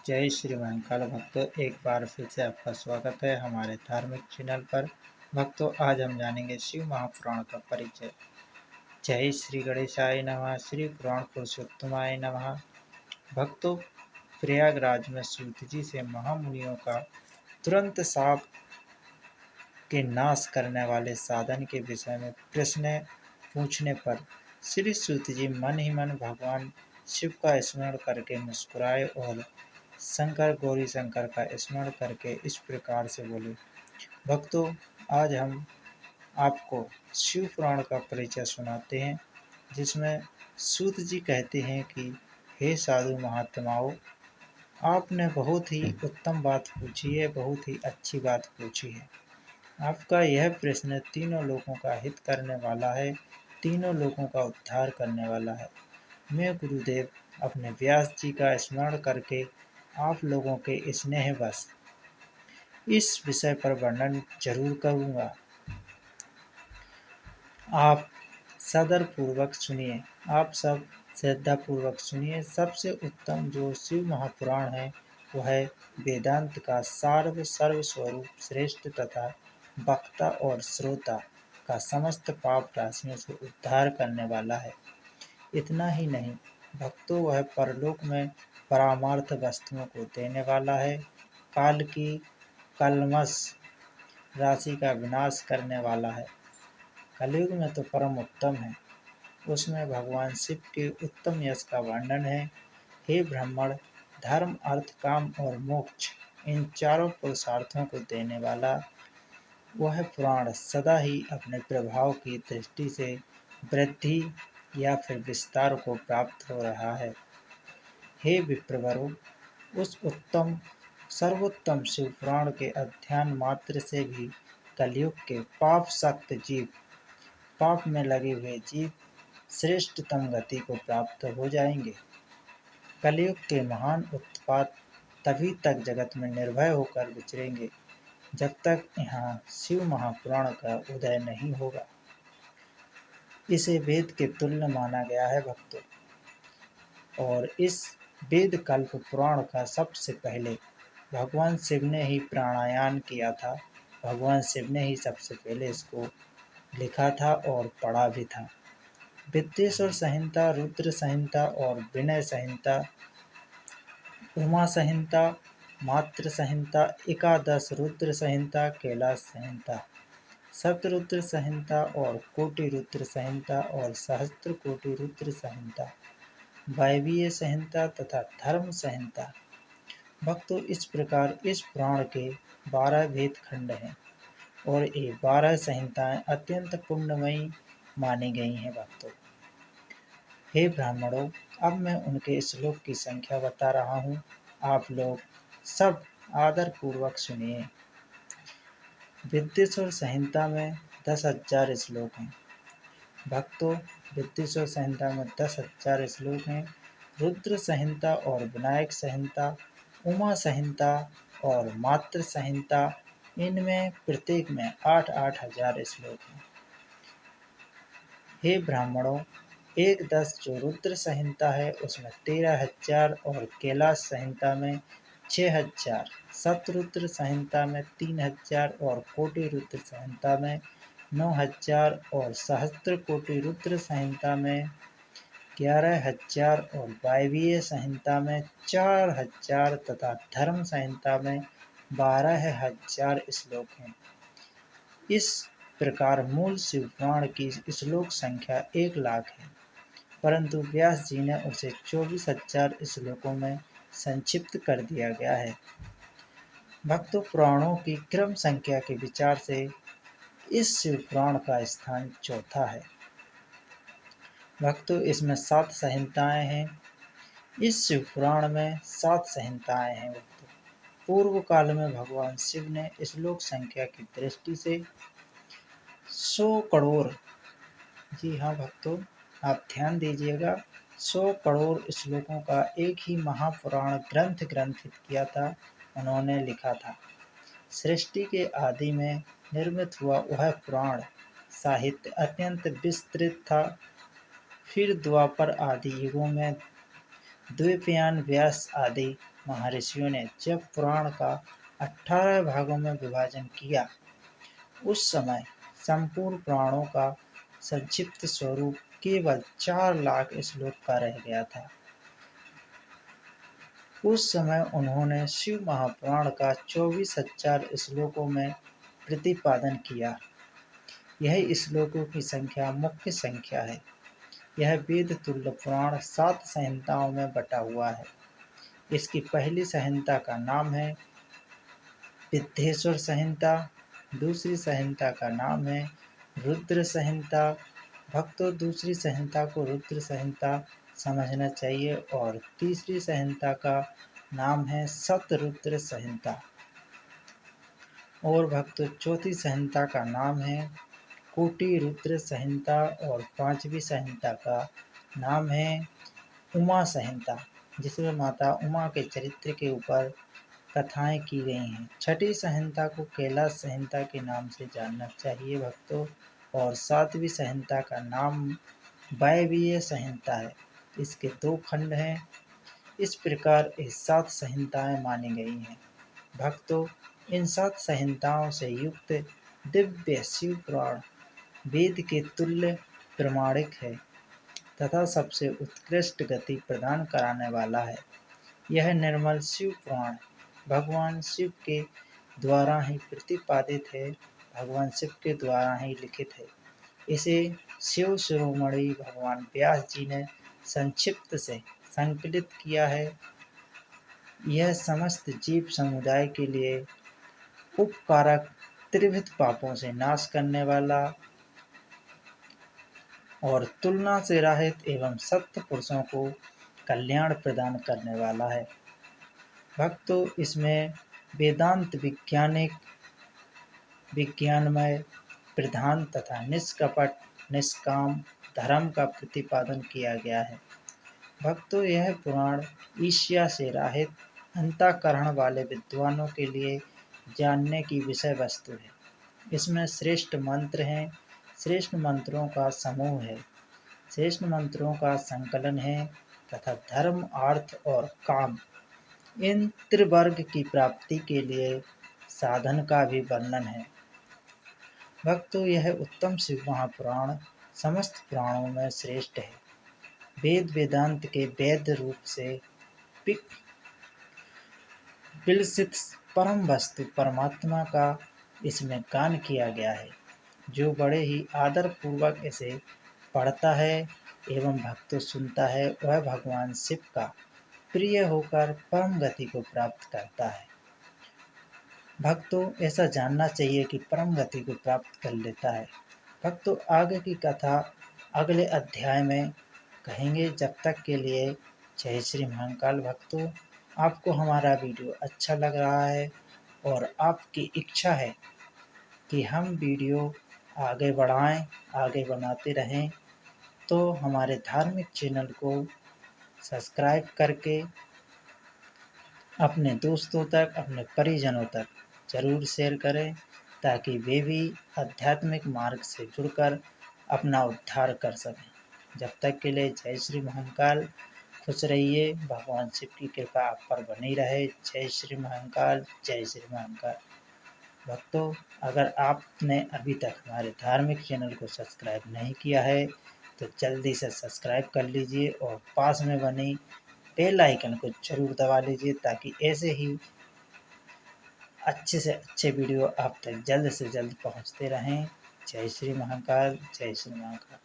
जय श्री महाकाल भक्तों, एक बार फिर से आपका स्वागत है हमारे धार्मिक चैनल पर। भक्तों, आज हम जानेंगे शिव महापुराण का परिचय। जय श्री गणेशाय नमः। श्री पुराण पुरुषोत्तमाय नमः। भक्तों, प्रयागराज में सूत जी से महामुनियों का तुरंत साप के नाश करने वाले साधन के विषय में प्रश्न पूछने पर श्री सूत जी मन ही मन भगवान शिव का स्मरण करके मुस्कुराए और शंकर गौरी शंकर का स्मरण करके इस प्रकार से बोले। भक्तों, आज हम आपको शिव पुराण का परिचय सुनाते हैं, जिसमें सूत जी कहते हैं कि हे साधु महात्माओं, आपने बहुत ही उत्तम बात पूछी है, बहुत ही अच्छी बात पूछी है। आपका यह प्रश्न तीनों लोगों का हित करने वाला है, तीनों लोगों का उद्धार करने वाला है। मैं गुरुदेव अपने व्यास जी का स्मरण करके आप लोगों के स्नेहवश इस विषय पर वर्णन जरूर करूँगा। आप सदर पूर्वक सुनिए, आप सब श्रद्धा पूर्वक सुनिए। सबसे उत्तम जो शिव महापुराण है वह है वेदांत का सर्वस्वरूप श्रेष्ठ तथा वक्ता और श्रोता का समस्त पाप राशियों से उद्धार करने वाला है। इतना ही नहीं भक्तों, वह परलोक में परामार्थ वस्तुओं को देने वाला है। काल की कल्मष राशि का विनाश करने वाला है। कलयुग में तो परम उत्तम है, उसमें भगवान शिव के उत्तम यश का वर्णन है। हे ब्राह्मण, धर्म अर्थ काम और मोक्ष इन चारों पुरुषार्थों को देने वाला वह पुराण सदा ही अपने प्रभाव की दृष्टि से वृद्धि या फिर विस्तार को प्राप्त हो रहा है। हे विप्रवरों, उस उत्तम सर्वोत्तम शिव पुराण के अध्ययन मात्र से भी कलयुग के पाप सक्त जीव, पाप में लगे हुए जीव श्रेष्ठतम गति को प्राप्त हो जाएंगे। कलयुग के महान उत्पात तभी तक जगत में निर्भय होकर विचरेंगे जब तक यहाँ शिव महापुराण का उदय नहीं होगा। इसे वेद के तुल्य माना गया है भक्तों, और इस वेद कल्प पुराण का सबसे पहले भगवान शिव ने ही प्राणायाम किया था। भगवान शिव ने ही सबसे पहले इसको लिखा था और पढ़ा भी था। विद्येश्वर संहिता, रुद्र संहिता और विनय संहिता, उमा संहिता, मात्र संहिता, एकादश रुद्र संहिता, कैलाश संहिता, शतरुद्र संहिता और कोटि रुद्र संहिता और सहस्त्र कोटि रुद्र संहिता, वायवीय संहिता तथा धर्म संहिता। भक्तों, इस प्रकार इस पुराण के 12 भेद खंड हैं और ये 12 संहिताएं अत्यंत पुण्यमयी मानी गई हैं। भक्तों, हे ब्राह्मणों, अब मैं उनके श्लोक की संख्या बता रहा हूँ, आप लोग सब आदर पूर्वक सुनिए। विद्येश्वर संहिता में 10,000 श्लोक हैं। भक्तों, विद्येश्वर संहिता में 10,000 श्लोक हैं। रुद्र संहिता और विनायक संहिता, उमा संहिता और मात्र संहिता, इनमें प्रत्येक में 8-8 हजार श्लोक हैं। हे ब्राह्मणों, एक 10 जो रुद्र संहिता है उसमें 13,000 और कैलाश संहिता में 6,000, शतरुद्र संहिता में 3,000 और कोटि रुद्र संहिता में 9,000 और सहस्त्र कोटि रुद्र संहिता में 11,000 और वायवीय संहिता में 4,000 तथा धर्म संहिता में 12,000 श्लोक हैं। इस प्रकार मूल शिव पुराण की श्लोक संख्या 1,00,000 है, परंतु व्यास जी ने उसे 24,000 श्लोकों में संक्षिप्त कर दिया गया है। भक्तों, पुराणों की क्रम संख्या के विचार से इस शिव पुराण का स्थान चौथा है। भक्तों, इसमें 7 संहिताएं हैं। इस शिव पुराण में 7 संहिताएं हैं। भक्तों, पूर्व काल में भगवान शिव ने श्लोक संख्या की दृष्टि से 100 करोड़, जी हाँ भक्तों, आप ध्यान दीजिएगा, 100 करोड़ श्लोकों का एक ही महापुराण ग्रंथित किया था, उन्होंने लिखा था। सृष्टि के आदि में निर्मित हुआ वह पुराण साहित्य अत्यंत विस्तृत था। फिर द्वापर आदि युगों में द्विपयान, व्यास आदि महर्षियों ने जब पुराण का 18 भागों में विभाजन किया, उस समय संपूर्ण पुराणों का संक्षिप्त स्वरूप केवल 4 लाख श्लोक का रह गया था। उस समय उन्होंने शिव महापुराण का 24,000 श्लोकों में प्रतिपादन किया। यह श्लोकों की संख्या मुख्य संख्या है। यह वेद तुल्य पुराण 7 संहिताओं में बटा हुआ है। इसकी पहली संहिता का नाम है विद्येश्वर संहिता, दूसरी संहिता का नाम है रुद्र संहिता। भक्तों, दूसरी संहिता को रुद्र संहिता समझना चाहिए और तीसरी संहिता का नाम है शतरुद्र संहिता। और भक्तों, चौथी संहिता का नाम है कोटि रुद्र संहिता और 5वीं संहिता का नाम है उमा संहिता, जिसमें माता उमा के चरित्र के ऊपर कथाएं की गई हैं। छठी संहिता को कैलाश संहिता के नाम से जानना चाहिए भक्तों। और 7वीं संहिता का नाम वायवीय संहिता है। इसके 2 खंड हैं। इस प्रकार ये 7 संहिताएं मानी गई हैं। भक्तों, इन 7 संहिताओं से युक्त दिव्य शिव पुराण वेद के तुल्य प्रमाणिक है तथा सबसे उत्कृष्ट गति प्रदान कराने वाला है। यह निर्मल शिव पुराण भगवान शिव के द्वारा ही प्रतिपादित है, भगवान शिव के द्वारा ही लिखित है। इसे शिव शिरोमणि भगवान व्यास जी ने संक्षिप्त से संकलित किया है। यह समस्त जीव समुदाय के लिए उपकारक, त्रिविध पापों से नाश करने वाला और तुलना से रहित एवं सत्य पुरुषों को कल्याण प्रदान करने वाला है। भक्तों, इसमें वेदांत विज्ञानमय प्रधान तथा निष्कपट निष्काम धर्म का प्रतिपादन किया गया है। भक्तों, यह पुराण ईर्ष्या से रहित अंतःकरण वाले विद्वानों के लिए जानने की विषय वस्तु है। इसमें श्रेष्ठ मंत्र हैं, श्रेष्ठ मंत्रों का समूह है, श्रेष्ठ मंत्रों का संकलन है तथा धर्म, अर्थ और काम इन त्रिवर्ग की प्राप्ति के लिए साधन का भी वर्णन है। भक्तों, यह उत्तम शिव महापुराण समस्त पुराणों में श्रेष्ठ है। वेद वेदांत के वेद रूप से विलसित परम वस्तु परमात्मा का इसमें गान किया गया है। जो बड़े ही आदर पूर्वक इसे पढ़ता है एवं भक्तों सुनता है, वह भगवान शिव का प्रिय होकर परम गति को प्राप्त करता है। भक्तों, ऐसा जानना चाहिए कि परम गति को प्राप्त कर लेता है। भक्तों, आगे की कथा अगले अध्याय में कहेंगे। जब तक के लिए जय श्री महाकाल। भक्तों, आपको हमारा वीडियो अच्छा लग रहा है और आपकी इच्छा है कि हम वीडियो आगे बढ़ाएं, आगे बनाते रहें, तो हमारे धार्मिक चैनल को सब्सक्राइब करके अपने दोस्तों तक, अपने परिजनों तक ज़रूर शेयर करें, ताकि वे भी आध्यात्मिक मार्ग से जुड़कर अपना उद्धार कर सकें। जब तक के लिए जय श्री महाकाल। खुश रहिए, भगवान शिव की कृपा आप पर बनी रहे। जय श्री महाकाल, जय श्री महाकाल। भक्तों, अगर आपने अभी तक हमारे धार्मिक चैनल को सब्सक्राइब नहीं किया है तो जल्दी से सब्सक्राइब कर लीजिए और पास में बनी बेल आइकन को जरूर दबा लीजिए, ताकि ऐसे ही अच्छे से अच्छे वीडियो आप तक जल्द से जल्द पहुंचते रहें। जय श्री महाकाल, जय श्री महाकाल।